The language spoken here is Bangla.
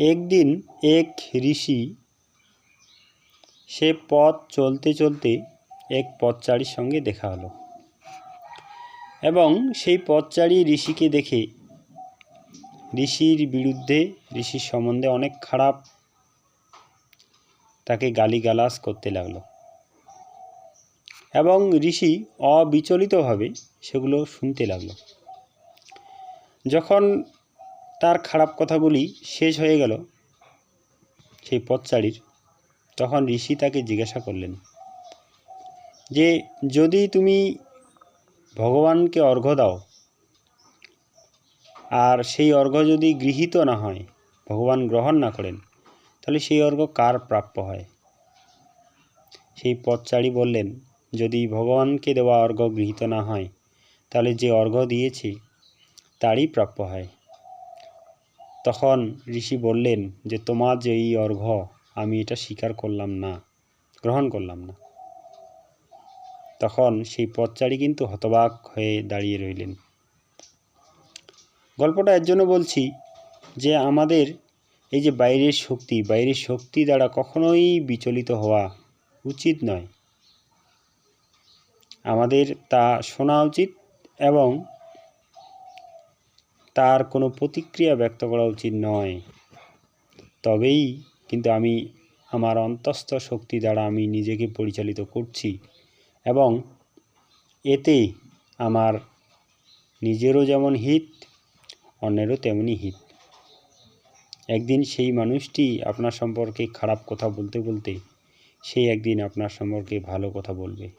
একদিন এক ঋষি সে পথ চলতে চলতে এক পথচারীর সঙ্গে দেখা হলো এবং সেই পথচারী ঋষিকে দেখে ঋষির বিরুদ্ধে ঋষির সম্বন্ধে অনেক খারাপ তাকে গালিগালাজ করতে লাগলো এবং ঋষি অবিচলিতভাবে সেগুলো শুনতে লাগলো। যখন তার খারাপ কথাগুলি শেষ হয়ে গেল সেই পথচারীর, তখন ঋষি তাকে জিজ্ঞাসা করলেন যে যদি তুমি ভগবানকে অর্ঘ্য দাও আর সেই অর্ঘ্য যদি গৃহীত না হয়, ভগবান গ্রহণ না করেন, তাহলে সেই অর্ঘ্য কার প্রাপ্য হয়? সেই পথচারী বললেন, যদি ভগবানকে দেওয়া অর্ঘ্য গৃহীত না হয় তাহলে যে অর্ঘ্য দিয়েছে তারই প্রাপ্য হয়। তখন ঋষি বললেন যে তোমার যে এই অর্ঘ্য, আমি এটা স্বীকার করলাম না, গ্রহণ করলাম না। তখন সেই পথচারী কিন্তু হতবাক হয়ে দাঁড়িয়ে রইলেন। গল্পটা এর জন্য বলছি যে আমাদের এই যে বাইরের শক্তি দ্বারা কখনোই বিচলিত হওয়া উচিত নয়। আমাদের তা শোনা উচিত এবং তার কোনো প্রতিক্রিয়া ব্যক্ত করা উচিত নয়। তবেই কিন্তু আমি আমার অন্তস্থ শক্তি দ্বারা আমি নিজেকে পরিচালিত করছি এবং এতে আমার নিজেরও যেমন হিত, অন্যেরও তেমনি হিত। একদিন সেই মানুষটি আপনার সম্পর্কে খারাপ কথা বলতে বলতে সেই একদিন আপনার সম্পর্কে ভালো কথা বলবে।